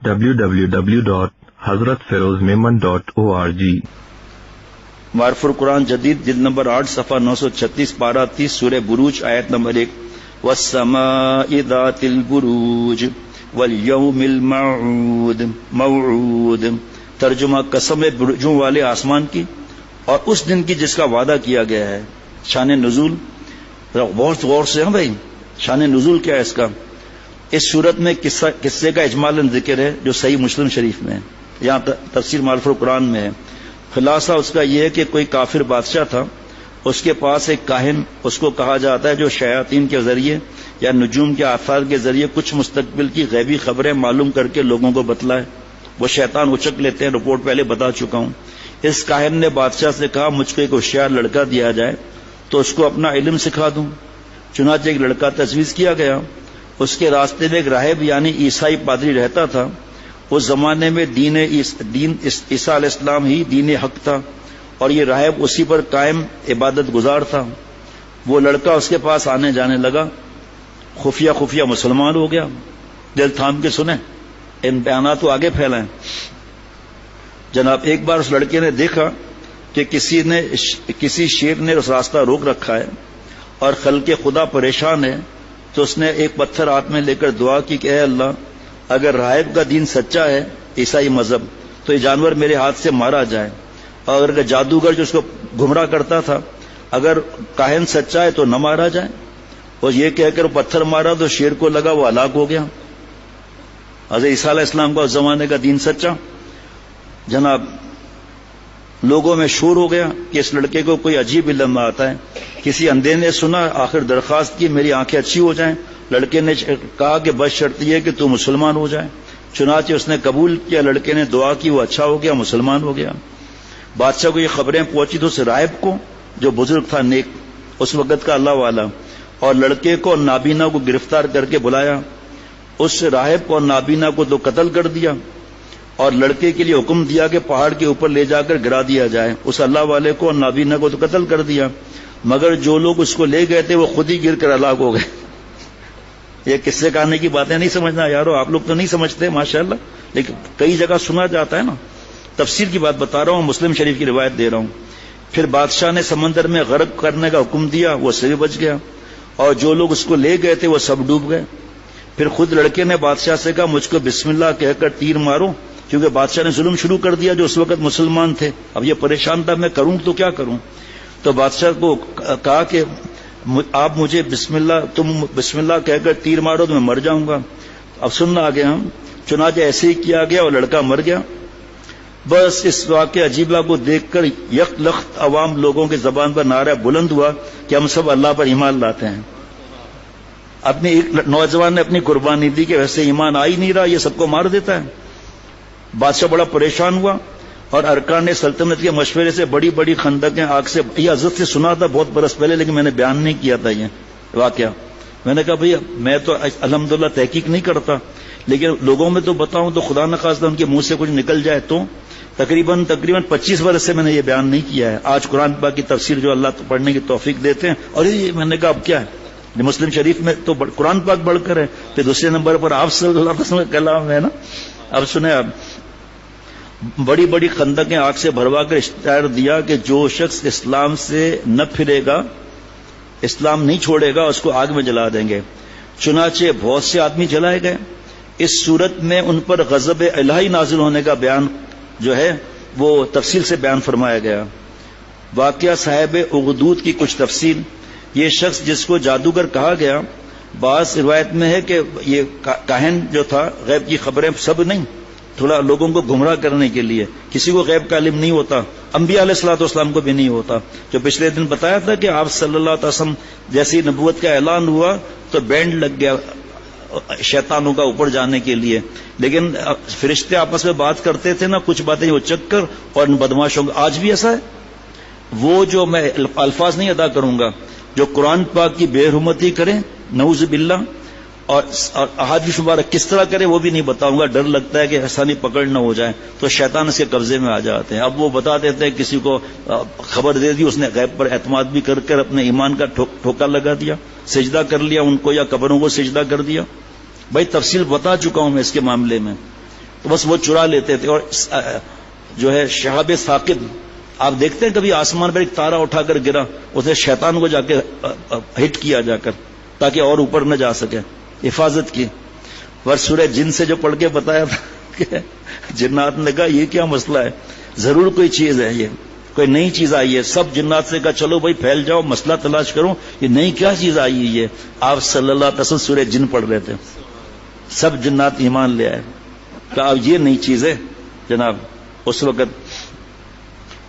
www.hazratfirozmemon.org معرف القرآن جدید جلد نمبر 8 صفحہ 936 پارہ 30 سورہ بروج آیت نمبر 1 والسماء ذات البروج والیوم الموعود موعود ترجمہ قسم برجوں والے آسمان کی اور اس دن کی جس کا وعدہ کیا گیا ہے. شان نزول بہت غور سے ہیں بھائی، شان نزول کیا ہے اس کا؟ اس صورت میں قصے کا اجمالاً ذکر ہے جو صحیح مسلم شریف میں ہے، یہاں تفسیر معرف القرآن میں ہے. خلاصہ اس کا یہ ہے کہ کوئی کافر بادشاہ تھا، اس کے پاس ایک کاہن، اس کو کہا جاتا ہے جو شیاطین کے ذریعے یا نجوم کے آثار کے ذریعے کچھ مستقبل کی غیبی خبریں معلوم کر کے لوگوں کو بتلائے. وہ شیطان اچک لیتے ہیں، رپورٹ پہلے بتا چکا ہوں. اس کاہن نے بادشاہ سے کہا مجھ کو ایک ہوشیار لڑکا دیا جائے تو اس کو اپنا علم سکھا دوں. چنانچہ ایک لڑکا تجویز کیا گیا. اس کے راستے میں ایک راہب یعنی عیسائی پادری رہتا تھا. اس زمانے میں دین عیسیٰ علیہ السلام ہی دین حق تھا اور یہ راہب اسی پر قائم عبادت گزار تھا. وہ لڑکا اس کے پاس آنے جانے لگا، خفیہ خفیہ مسلمان ہو گیا. دل تھام کے سنیں، ان بیانات کو آگے پھیلائیں. جناب ایک بار اس لڑکے نے دیکھا کہ کسی شیر نے اس راستہ روک رکھا ہے اور خلق خدا پریشان ہے، تو اس نے ایک پتھر ہاتھ میں لے کر دعا کی کہ اے اللہ، اگر راہب کا دین سچا ہے عیسائی مذہب تو یہ جانور میرے ہاتھ سے مارا جائے، اور اگر جادوگر جو اس کو گمراہ کرتا تھا اگر کاہن سچا ہے تو نہ مارا جائے. اور یہ کہہ کر پتھر مارا تو شیر کو لگا، وہ ہلاک ہو گیا. حضرت عیسیٰ علیہ السلام کا اس زمانے کا دین سچا. جناب لوگوں میں شور ہو گیا کہ اس لڑکے کو کوئی عجیب علم آتا ہے. کسی اندھے نے سنا، آخر درخواست کی میری آنکھیں اچھی ہو جائیں. لڑکے نے کہا کہ بس شرط یہ کہ تو مسلمان ہو جائے. چنانچہ اس نے قبول کیا. لڑکے نے دعا کی، وہ اچھا ہو گیا، مسلمان ہو گیا. بادشاہ کو یہ خبریں پہنچی تو اس راہب کو جو بزرگ تھا نیک اس وقت کا اللہ والا، اور لڑکے کو اور نابینا کو گرفتار کر کے بلایا. اس راہب کو اور نابینا کو تو قتل کر دیا اور لڑکے کے لیے حکم دیا کہ پہاڑ کے اوپر لے جا کر گرا دیا جائے. اس اللہ والے کو اور نابینا کو تو قتل کر دیا، مگر جو لوگ اس کو لے گئے تھے وہ خود ہی گر کر ہلاک ہو گئے. یہ قصے کہانی کی باتیں نہیں سمجھنا یارو، آپ لوگ تو نہیں سمجھتے ماشاءاللہ، لیکن کئی جگہ سنا جاتا ہے نا. تفسیر کی بات بتا رہا ہوں، مسلم شریف کی روایت دے رہا ہوں. پھر بادشاہ نے سمندر میں غرق کرنے کا حکم دیا، وہ سے بچ گیا، اور جو لوگ اس کو لے گئے تھے وہ سب ڈوب گئے. پھر خود لڑکے نے بادشاہ سے کہا مجھ کو بسم اللہ کہہ کر تیر مارو، کیونکہ بادشاہ نے ظلم شروع کر دیا جو اس وقت مسلمان تھے. اب یہ پریشان تھا میں کروں تو کیا کروں. تو بادشاہ کو کہا کہ آپ مجھے تم بسم اللہ کہہ کر تیر مارو تو میں مر جاؤں گا. اب سننا آگے ہم. چنانچہ ایسے ہی کیا گیا اور لڑکا مر گیا. بس اس واقعہ عجیبہ کو دیکھ کر یک لخت عوام لوگوں کے زبان پر نعرہ بلند ہوا کہ ہم سب اللہ پر ایمان لاتے ہیں. اپنی ایک نوجوان نے اپنی قربانی دی کہ ویسے ایمان آ ہی نہیں رہا، یہ سب کو مار دیتا ہے. بادشاہ بڑا پریشان ہوا اور ارکان سلطنت کے مشورے سے بڑی بڑی خندقیں آگ سے، یہ حضرت سے سنا تھا بہت برس پہلے لیکن میں نے بیان نہیں کیا تھا یہ واقعہ. میں نے کہا بھئی میں تو الحمدللہ تحقیق نہیں کرتا، لیکن لوگوں میں تو بتاؤں تو خدا نخواستہ ان کے منہ سے کچھ نکل جائے تو. تقریباً 25 برس سے میں نے یہ بیان نہیں کیا ہے. آج قرآن پاک کی تفسیر جو اللہ پڑھنے کی توفیق دیتے ہیں، اور یہ میں نے کہا اب کیا ہے، مسلم شریف میں تو قرآن پاک بڑھ کر ہے، پھر دوسرے نمبر پر آپ صلی اللہ علیہ وسلم کا کلام ہے نا. اب سنیں، اب بڑی بڑی خندقیں آگ سے بھروا کر اشتہار دیا کہ جو شخص اسلام سے نہ پھرے گا، اسلام نہیں چھوڑے گا، اس کو آگ میں جلا دیں گے. چنانچہ بہت سے آدمی جلائے گئے. اس صورت میں ان پر غضب الہی نازل ہونے کا بیان جو ہے وہ تفصیل سے بیان فرمایا گیا. واقعہ صاحب اغدود کی کچھ تفصیل. یہ شخص جس کو جادوگر کہا گیا، بعض روایت میں ہے کہ یہ کاہن جو تھا غیب کی خبریں سب نہیں، تھوڑا لوگوں کو گمراہ کرنے کے لیے. کسی کو غیب کا علم نہیں ہوتا، انبیاء علیہ الصلوۃ والسلام کو بھی نہیں ہوتا. جو پچھلے دن بتایا تھا کہ آپ صلی اللہ علیہ وسلم جیسی نبوت کا اعلان ہوا تو بینڈ لگ گیا شیطانوں کا اوپر جانے کے لیے، لیکن فرشتے آپس میں بات کرتے تھے نا، کچھ باتیں وہ چک کر اور ان بدماشوں کو. آج بھی ایسا ہے. وہ جو میں الفاظ نہیں ادا کروں گا، جو قرآن پاک کی بے حرمتی کریں نعوذ باللہ، اور احادیث مبارک کس طرح کرے وہ بھی نہیں بتاؤں گا. ڈر لگتا ہے کہ آسانی پکڑ نہ ہو جائے تو شیطان اس کے قبضے میں آ جاتے ہیں. اب وہ بتا دیتے ہیں کسی کو خبر دے دی، اس نے غیب پر اعتماد بھی کر کر اپنے ایمان کا ٹھوکا لگا دیا، سجدہ کر لیا ان کو یا قبروں کو سجدہ کر دیا. بھائی تفصیل بتا چکا ہوں میں اس کے معاملے میں. تو بس وہ چرا لیتے تھے. اور جو ہے شہاب ثاقب، آپ دیکھتے ہیں کبھی آسمان پر ایک تارا اٹھا کر گرا، اسے شیطان کو جا کے ہٹ کیا جا کر تاکہ اور اوپر نہ جا سکے، حفاظت کی. اور سورہ جن سے جو پڑھ کے بتایا تھا کہ جنات نے کہا یہ کیا مسئلہ ہے، ضرور کوئی چیز ہے، یہ کوئی نئی چیز آئی ہے. سب جنات سے کہا چلو بھائی پھیل جاؤ، مسئلہ تلاش کرو، یہ نئی کیا چیز آئی ہے. یہ آپ صلی اللہ علیہ وسلم سورہ جن پڑھ رہے تھے، سب جنات ایمان لے آئے. کہا اب یہ نئی چیز ہے جناب اس وقت.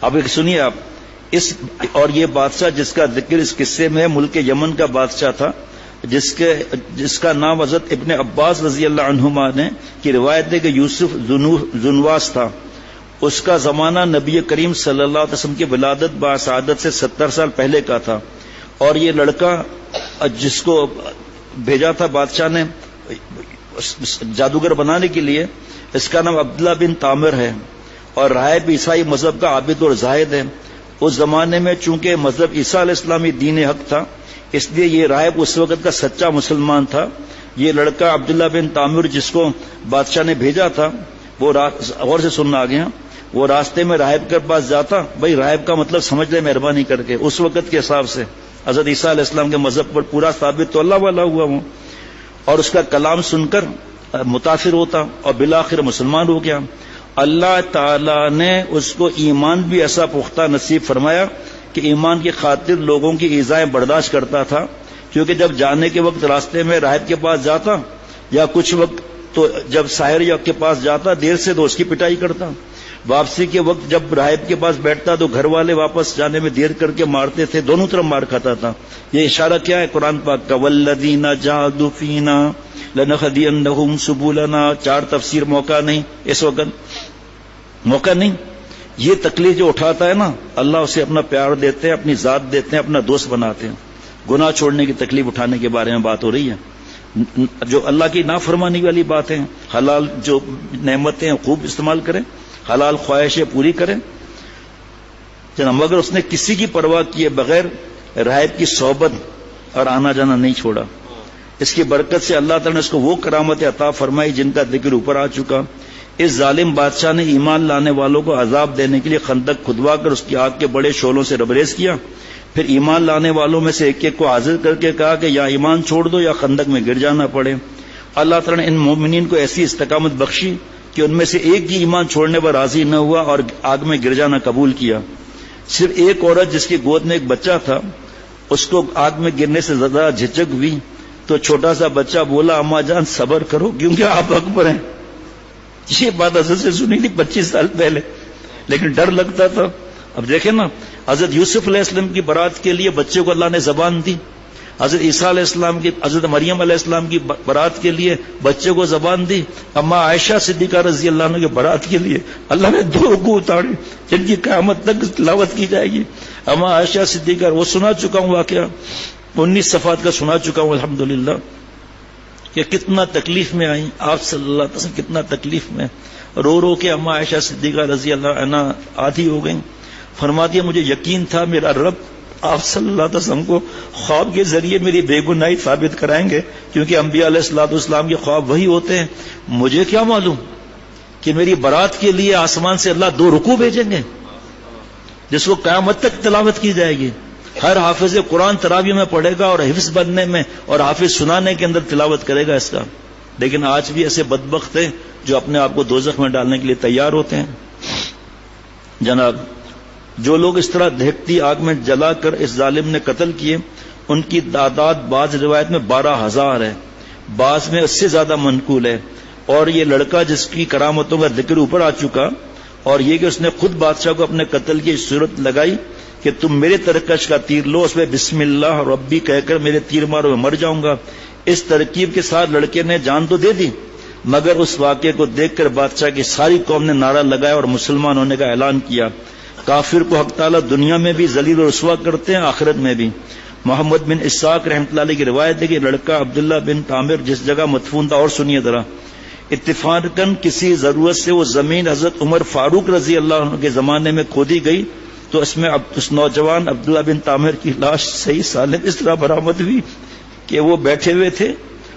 اب ایک سنیے آپ اس، اور یہ بادشاہ جس کا ذکر اس قصے میں ہے ملک یمن کا بادشاہ تھا، جس کا نام حضرت ابن عباس رضی اللہ عنہما نے کی روایت ہے کہ یوسف ذنواس تھا. اس کا زمانہ نبی کریم صلی اللہ علیہ وسلم کی ولادت باسعادت سے 70 سال پہلے کا تھا. اور یہ لڑکا جس کو بھیجا تھا بادشاہ نے جادوگر بنانے کے لیے، اس کا نام عبداللہ بن تامر ہے، اور راہب عیسائی مذہب کا عابد اور زاہد ہے. اس زمانے میں چونکہ مذہب عیسیٰ علیہ السلام دین حق تھا، اس لیے یہ راہب اس وقت کا سچا مسلمان تھا. یہ لڑکا عبداللہ بن تامر جس کو بادشاہ نے بھیجا تھا، وہ غور سے سننا آ گیا، وہ راستے میں راہب کے پاس جاتا. بھائی راہب کا مطلب سمجھ لے مہربانی کر کے، اس وقت کے حساب سے حضرت عیسیٰ علیہ السلام کے مذہب پر پورا ثابت تو اللہ والا ہوا وہ، اور اس کا کلام سن کر متاثر ہوتا اور بالآخر مسلمان ہو گیا. اللہ تعالی نے اس کو ایمان بھی ایسا پختہ نصیب فرمایا کہ ایمان کی خاطر لوگوں کی ایذائیں برداشت کرتا تھا. کیونکہ جب جانے کے وقت راستے میں راہب کے پاس جاتا، یا کچھ وقت تو جب ساحر کے پاس جاتا دیر سے تو اس کی پٹائی کرتا، واپسی کے وقت جب راہب کے پاس بیٹھتا تو گھر والے واپس جانے میں دیر کر کے مارتے تھے، دونوں طرف مار کھاتا تھا. یہ اشارہ کیا ہے قرآن پاک کا، والذین جاہدوا فینا لنہدینہم سبلنا. 4 تفسیر موقع نہیں، اس وقت موقع نہیں. یہ تکلیف جو اٹھاتا ہے نا، اللہ اسے اپنا پیار دیتے ہیں، اپنی ذات دیتے ہیں، اپنا دوست بناتے ہیں. گناہ چھوڑنے کی تکلیف اٹھانے کے بارے میں بات ہو رہی ہے، جو اللہ کی نافرمانی والی باتیں. حلال جو نعمتیں ہیں خوب استعمال کریں، حلال خواہشیں پوری کریں جناب، مگر اس نے کسی کی پرواہ کیے بغیر راہب کی صحبت اور آنا جانا نہیں چھوڑا. اس کی برکت سے اللہ تعالیٰ نے اس کو وہ کرامت عطا فرمائی جن کا ذکر اوپر آ چکا. اس ظالم بادشاہ نے ایمان لانے والوں کو عذاب دینے کے لیے خندق کھدوا کر اس کی آگ کے بڑے شعلوں سے ربریز کیا. پھر ایمان لانے والوں میں سے ایک ایک کو حاضر کر کے کہا کہ یا ایمان چھوڑ دو یا خندق میں گر جانا پڑے. اللہ تعالیٰ نے ان مومنین کو ایسی استقامت بخشی کہ ان میں سے ایک بھی ایمان چھوڑنے پر راضی نہ ہوا اور آگ میں گر جانا قبول کیا. صرف ایک عورت جس کی گود میں ایک بچہ تھا، اس کو آگ میں گرنے سے زیادہ جھجک ہوئی تو چھوٹا سا بچہ بولا اماں جان صبر کرو کیونکہ آپ اکبر ہیں. یہ بات حضرت سے سنی تھی 25 سال پہلے، لیکن ڈر لگتا تھا. اب دیکھیں نا، حضرت یوسف علیہ السلام کی برات کے لیے بچے کو اللہ نے زبان دی، حضرت عیسیٰ علیہ السلام کی، حضرت مریم علیہ السلام کی برات کے لیے بچے کو زبان دی. اما عائشہ صدیقہ رضی اللہ عنہ کی برات کے لیے اللہ نے 2 رکوع اتارے جن کی قیامت تک تلاوت کی جائے گی. اما عائشہ صدیقہ، وہ سنا چکا ہوں واقعہ، 19 صفحات کا سنا چکا ہوں الحمدللہ، کہ کتنا تکلیف میں آئیں آپ صلی اللہ علیہ وسلم، کتنا تکلیف میں رو رو کے اما عائشہ صدیقہ رضی اللہ عنہ آدھی ہو گئیں. فرماتی ہے مجھے یقین تھا میرا رب آپ صلی اللہ علیہ وسلم کو خواب کے ذریعے میری بے گناہی ثابت کرائیں گے، کیونکہ انبیاء علیہ الصلوۃ والسلام کے خواب وہی ہوتے ہیں. مجھے کیا معلوم کہ میری برات کے لیے آسمان سے اللہ 2 رکوع بھیجیں گے جس کو قیامت تک تلاوت کی جائے گی. ہر حافظ قرآن تراویح میں پڑھے گا اور حفظ بننے میں اور حافظ سنانے کے اندر تلاوت کرے گا اس کا. لیکن آج بھی ایسے بدبخت ہیں جو اپنے آپ کو دوزخ میں ڈالنے کے لیے تیار ہوتے ہیں. جناب، جو لوگ اس طرح دہکتی آگ میں جلا کر اس ظالم نے قتل کیے، ان کی تعداد بعض روایت میں 12,000 ہے، بعض میں اس سے زیادہ منقول ہے. اور یہ لڑکا جس کی کرامتوں کا ذکر اوپر آ چکا، اور یہ کہ اس نے خود بادشاہ کو اپنے قتل کی صورت لگائی کہ تم میرے ترکش کا تیر لو، اس میں بسم اللہ ربی کہہ کر میرے تیر مارو میں مر جاؤں گا. اس ترکیب کے ساتھ لڑکے نے جان تو دے دی، مگر اس واقعے کو دیکھ کر بادشاہ کی ساری قوم نے نعرہ لگایا اور مسلمان ہونے کا اعلان کیا. کافر کو حق تعالیٰ دنیا میں بھی ذلیل و رسوا کرتے ہیں، آخرت میں بھی. محمد بن اسحاق رحمۃ اللہ علیہ کی روایت ہے کہ لڑکا عبداللہ بن عامر جس جگہ مدفون تھا، اور سنیے ذرا، اتفاقاً کسی ضرورت سے وہ زمین حضرت عمر فاروق رضی اللہ عنہ کے زمانے میں کھودی گئی تو اس میں اس نوجوان عبداللہ بن عامر کی لاش صحیح سالم اس طرح برآمد ہوئی کہ وہ بیٹھے ہوئے تھے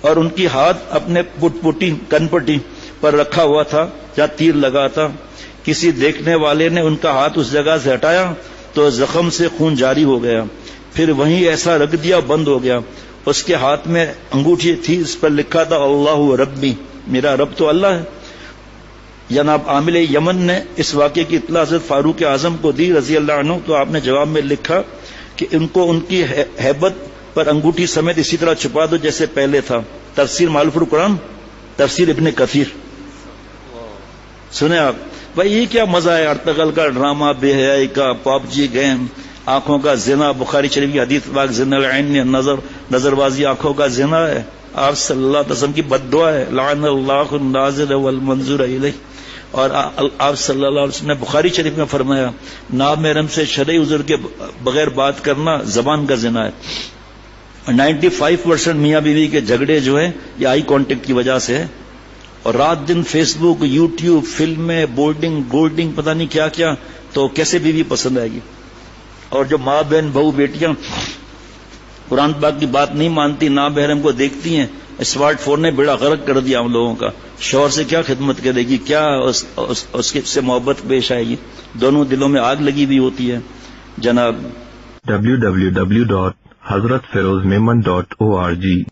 اور ان کی ہاتھ اپنے کن پٹی پر رکھا ہوا تھا جہاں تیر لگا تھا. کسی دیکھنے والے نے ان کا ہاتھ اس جگہ سے ہٹایا تو زخم سے خون جاری ہو گیا. پھر وہیں ایسا رکھ دیا بند ہو گیا. اس کے ہاتھ میں انگوٹھی تھی, اس پر لکھا تھا اللہ ربی, میرا رب تو اللہ ہے. جناب عامل یمن نے اس واقعے کی اطلاع حضرت فاروق اعظم کو دی رضی اللہ عنہ, تو آپ نے جواب میں لکھا کہ ان کو ان کی ہیبت پر انگوٹھی سمیت اسی طرح چھپا دو جیسے پہلے تھا. تفسیر معلوف القرآن, تفسیر ابن کثیر. سنیں آپ بھائی, یہ کیا مزہ ہے ارطغرل کا ڈرامہ, بے حیائی کا, پاپ جی گیم, آنکھوں کا زنا. بخاری شریف کی حدیث پاک زنا العین میں نظر بازی آنکھوں کا زنا ہے. آپ صلی اللہ علیہ وسلم کی بد دعا ہے, لعن اللہ الناظر والمنظور الیہ. اور آپ صلی اللہ علیہ وسلم نے بخاری شریف میں فرمایا نامحرم سے شرعی عذر کے بغیر بات کرنا زبان کا زنا ہے. 95% میاں بیوی کے جھگڑے جو ہیں یہ آئی کانٹیکٹ کی وجہ سے ہے. اور رات دن فیس بک, یوٹیوب, فلمیں, گولڈنگ پتہ نہیں کیا کیا, تو کیسے بیوی پسند آئے گی. اور جو ماں بہن بہو بیٹیاں قرآن پاک کی بات نہیں مانتی, نامحرم کو دیکھتی ہیں, اسمارٹ فون نے بیڑا غرق کر دیا ہم لوگوں کا. شوہر سے کیا خدمت کرے گی, کیا اس کے سے محبت پیش آئے گی. دونوں دلوں میں آگ لگی ہوئی ہوتی ہے. جناب www.hazratfirozmemon.org